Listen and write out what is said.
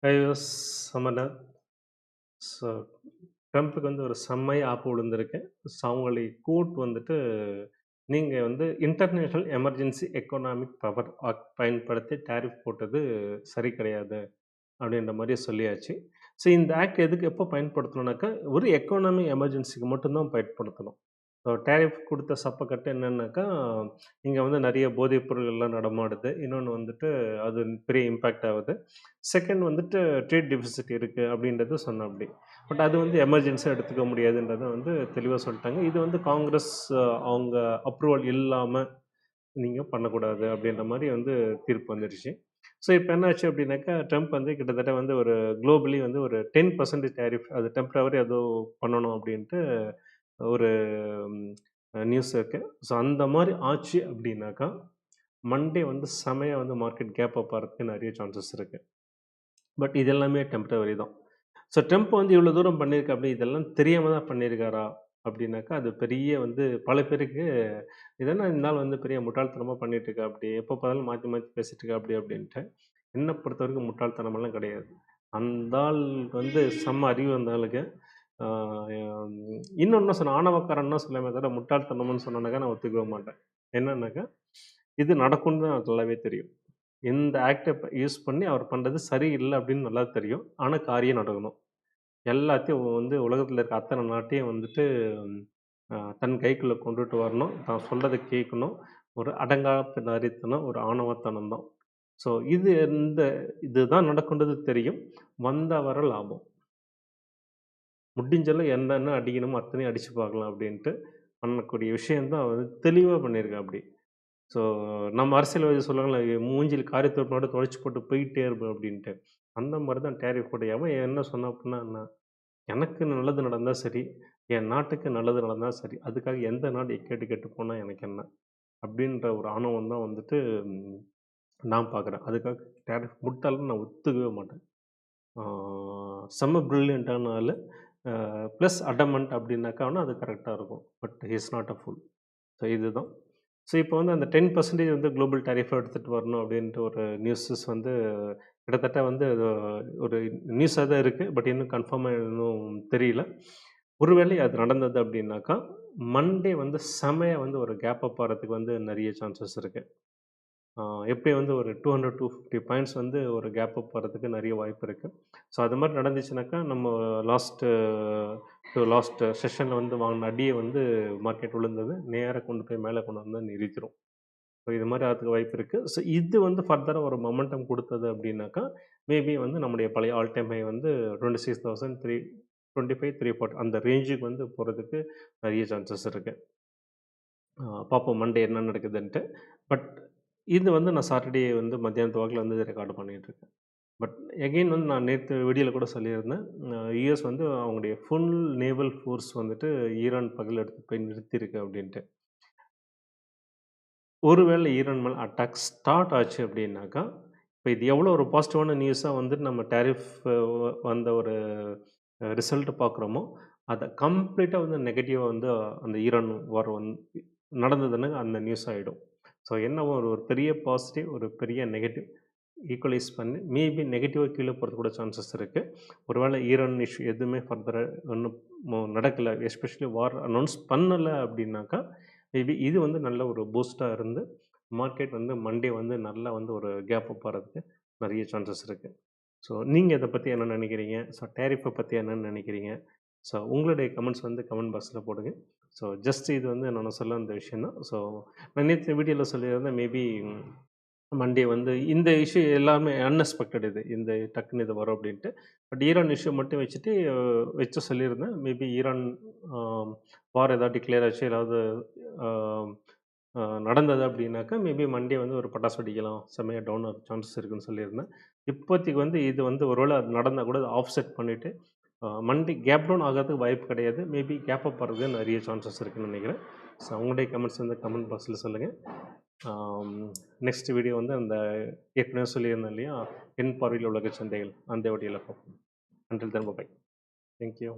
I was Amarnath. So ட்ரம்ப்புக்கு வந்து ஒரு செம்மையா ஆப்பு விழுந்திருக்கு. ஸோ அவங்களுடைய கோட் வந்துட்டு, "நீங்க வந்து international emergency economic power act பயன்படுத்தி டாரிஃப் போட்டது சரி கிடையாது." அப்படின்ற மாரி சொல்லியாச்சு. ஸோ இந்த ஆக்ட் எதுக்கு எப்போ பயன்படுத்தணும்னாக்கா, ஒரு எக்கானமி எமர்ஜென்சிக்கு மட்டும் தான் பயன்படுத்தணும். டேரிஃப் குடுத்த சப்பக்கட்டு என்னன்னாக்கா, இங்க வந்து நெறைய போதைப் பொருள்கள்லாம் நடமாடுது. இன்னொன்னு வந்துட்டு அது பெரிய இம்பாக்ட் ஆவுது. செகண்ட் வந்துட்டு ட்ரேட் டெஃபிசிட் இருக்கு அப்படின்றது சொன்னாப்படி. பட் அது வந்து எமர்ஜென்சியா எடுத்துக்க முடியாதுன்றத வந்து தெளிவா சொல்ட்டாங்க. இது வந்து காங்கிரஸ் அவங்க அப்ரூவல் இல்லாம நீங்க பண்ணக்கூடாது அப்படின்ற மாரி வந்து தீர்ப்பு வந்துருச்சு. ஸோ இப்ப என்னாச்சு அப்படின்னாக்கா, ட்ரம்ப் வந்து கிட்டத்தட்ட வந்து ஒரு குளோபலி வந்து ஒரு 10% டாரிஃப் அது டெம்பரவரி ஏதோ பண்ணணும் அப்படின்ட்டு ஒரு நியூஸ் இருக்கு. ஸோ அந்த மாரி ஆச்சு அப்படின்னாக்கா, மண்டே வந்து செமையா வந்து மார்க்கெட் கேப் அப் ஆறதுக்கு நெறைய சான்சஸ் இருக்கு. பட் இது எல்லாமே டெம்பரவரி தான். ஸோ ட்ரம்ப் வந்து இவ்வளோ தூரம் பண்ணியிருக்காப்படி, இதெல்லாம் தெரியாம தான் பண்ணியிருக்காரா? அப்படின்னாக்கா, அது பெரிய வந்து பல பேருக்கு, "இது என்ன இந்த ஆள் வந்து பெரிய முட்டாள்தனமா பண்ணிட்டு இருக்காப்படி, எப்போ பார்த்தாலும் மாத்தி மாத்தி பேசிட்டு இருக்காப்படி" அப்படின்ட்டு. என்ன பொறுத்தவரைக்கும் முட்டாள்தனமெல்லாம் கிடையாது. அந்த ஆள் வந்து செம்ம அறிவு அந்த ஆளுக்கு. ஆ இன்னொன்னு சொன்னேன், ஆணவக்காரன்னு தான் சொல்லுவேனே தவிர, முட்டாள்தனம்னு சொன்னேனாக்கா நான் ஒத்துக்கவே மாட்டேன். என்னன்னாக்கா, இது நடக்கும்னு தான் எனக்கு நல்லாவே தெரியும். இந்த ஆக்ட்ட யூஸ் பண்ணி அவர் பண்றது சரியில்ல அப்படின்னு நல்லா தெரியும். ஆனா காரியம் நடக்கணும். எல்லாத்தையும் வந்து உலகத்துல இருக்க அத்தன நாட்டையும் வந்துட்டு தன் கைக்குள்ள கொண்டுட்டு வரணும். தான் சொல்றத கேட்கணும். ஒரு அடங்காத நரித்தனம், ஒரு ஆணவத்தனம் தான். ஸோ இதுதான் நடக்குன்றது தெரியும். வந்தா வர லாபம். முடிஞ்சளவு என்னென்ன அடிக்கணுமோ அத்தனையும் அடிச்சு பார்க்கலாம் அப்படின்ட்டு பண்ணக்கூடிய விஷயம் தான் வந்து தெளிவா பண்ணியிருக்காப்படி. ஸோ நம்ம அரசியல்வாதி சொல்லுவாங்கல்ல, மூஞ்சில காரியத்தோட்டோட துடைச்சு போட்டு போயிட்டே இருப்பேன் அப்படின்ட்டு. அந்த மாரி தான் டாரிஃப் போட்டு எவன் என்ன சொன்னா அப்படின்னா என்ன? எனக்கு நல்லது நடந்தா சரி, என் நாட்டுக்கு நல்லது நடந்தா சரி. அதுக்காக எந்த நாடு எக்கேட்டு கெட்டு போனா எனக்கு என்ன? அப்படின்ற ஒரு ஆணவம் தான் வந்துட்டு ம் நான் பார்க்குறேன். அதுக்காக டாரிஃப் முட்டாள்ன்னு நான் ஒத்துக்கவே மாட்டேன். ஆ செம்ம பிரில்லியன்ட்டான ஆளு. ப்ளஸ் அடமண்ட் அப்படின்னாக்கா வேணா அது கரெக்ட்டா இருக்கும். But he is not a pool. So இதுதான். ஸோ இப்போ வந்து அந்த 10% வந்து குளோபல் டாரிஃபா எடுத்துட்டு வரணும் அப்படின்ட்டு ஒரு நியூஸஸ் வந்து கிட்டத்தட்ட வந்து அது ஒரு நியூஸா தான் இருக்கு. பட் இன்னும் கன்ஃபார்மா இன்னும் தெரியல. ஒருவேளை அது நடந்தது அப்படின்னாக்கா, மண்டே வந்து செமையா வந்து ஒரு கேப் அப் ஆறதுக்கு வந்து நெறைய சான்சஸ் இருக்கு. ஆ எப்படியும் வந்து ஒரு 200, 250 பாயிண்ட்ஸ் வந்து ஒரு கேப் அப் வரதுக்கு நெறைய வாய்ப்பு இருக்கு. ஸோ அது மாரி நடந்துச்சுனாக்கா, நம்ம லாஸ்ட் செஷன்ல வந்து வாங்குன அடிய வந்து மார்க்கெட் விழுந்தது, நேரா கொண்டு போய் மேல கொண்டு வந்து நிறுத்திரும். ஸோ இது மாரி ஆகறதுக்கு வாய்ப்பு இருக்கு. ஸோ இது வந்து ஃபர்தரா ஒரு மொமெண்டம் குடுத்தது அப்படின்னாக்கா, மேபி வந்து நம்முடைய பழைய ஆல் டைம் ஹை வந்து 26,325, 340 அந்த ரேஞ்சுக்கு வந்து போறதுக்கு நெறைய சான்சஸ் இருக்கு. பார்ப்போம் மண்டே என்ன நடக்குதுன்ட்டு. பட் இது வந்து நான் சாட்டர்டே வந்து மத்தியானத்து வாக்குல வந்து ரெக்கார்ட் பண்ணிட்டுருக்கேன். பட் எகைன் வந்து நான் நேத்து வீடியோல கூட சொல்லியிருந்தேன். யுஎஸ் வந்து அவங்களுடைய ஃபுல் நேவல் ஃபோர்ஸ் வந்துட்டு ஈரான் பக்கத்துல எடுத்துட்டு போய் நிறுத்தியிருக்கு அப்படின்ட்டு. ஒருவேளை ஈரான் மேல அட்டாக் ஸ்டார்ட் ஆச்சு அப்படின்னாக்கா, இப்ப இது எவ்வளோ ஒரு பாசிட்டிவான நியூஸா வந்துட்டு நம்ம டாரிஃப் வந்த ஒரு ரிசல்ட் பார்க்குறோமோ, அத கம்ப்ளீட்டா வந்து நெகட்டிவா வந்து அந்த ஈரான் வார் நடந்ததுன்னு அந்த நியூஸ் ஆயிடும். ஸோ என்ன ஒரு ஒரு பெரிய பாசிட்டிவ், ஒரு பெரிய நெகட்டிவ் ஈக்குவலைஸ் பண்ணி மேபி நெகட்டிவா கீழ போறதுக்கு கூட சான்சஸ் இருக்கு. ஒருவேளை ஈரான் இஷ்யூ எதுவுமே ஃபர்தரா ஒண்ணும் நடக்கல. எஸ்பெஷலி வார் அனௌன்ஸ் பண்ணல அப்படின்னாக்கா, மேபி இது வந்து நல்ல ஒரு பூஸ்ட்டா இருந்து, மார்க்கெட் வந்து மண்டே வந்து நல்லா வந்து ஒரு கேப் அப் ஆறதுக்கு நெறைய சான்சஸ் இருக்கு. ஸோ நீங்க இத பத்தி என்ன நெனைக்கிறீங்க? ஸோ டாரிஃப்ப பத்தி என்ன நெனைக்கிறீங்க? ஸோ உங்களுடைய கமெண்ட்ஸ் வந்து கமெண்ட் பாக்ஸ்ல போடுங்க. ஸோ ஜஸ்ட் இது வந்து நான் சொல்ல வந்த விஷயம் தான். ஸோ நான் நேத்து வீடியோல சொல்லியிருந்தேன் மேபி மண்டே வந்து இந்த இஷ்யூ எல்லாமே அன்எக்ஸ்பெக்டட் இது. இந்த டக்குன்னு இது வரும் அப்டின்ட்டு. பட் ஈரான் இஷ்யூ மட்டும் வச்சுட்டு வச்சு சொல்லியிருந்தேன். மேபி ஈரான் அ வார் ஏதாவது டிக்ளேர் ஆச்சு, ஏதாவது அ அ நடந்தது அப்டின்னாக்கா, மேபி மண்டே வந்து ஒரு பட்டாசு வெடிக்கலாம். செம்மையா டவுன் ஆக சான்சஸ் இருக்குன்னு சொல்லியிருந்தேன். இப்போதைக்கு வந்து இது வந்து ஒரு வேள அது நடந்தா கூட ஆஃப்செட் பண்ணிட்டு, மண்டே கேப் டவுன் ஆகறதுக்கு வாய்ப்பு கிடையாது. மேபி கேப் அப் ஆறதுக்கு நெறைய சான்சஸ் இருக்குன்னு நெனைக்கிறேன். ஸோ உங்களுடைய கமெண்ட்ஸ் வந்து கமெண்ட் பாக்ஸ்ல சொல்லுங்க. ஆம், நெக்ஸ்ட் வீடியோ வந்து அந்த ஏற்கனவே சொல்லியிருந்தேன் இல்லையா? என் பார்வையில் உலக சந்தைகள் அந்த வீடியோல பார்ப்போம். Until then bye. Thank you.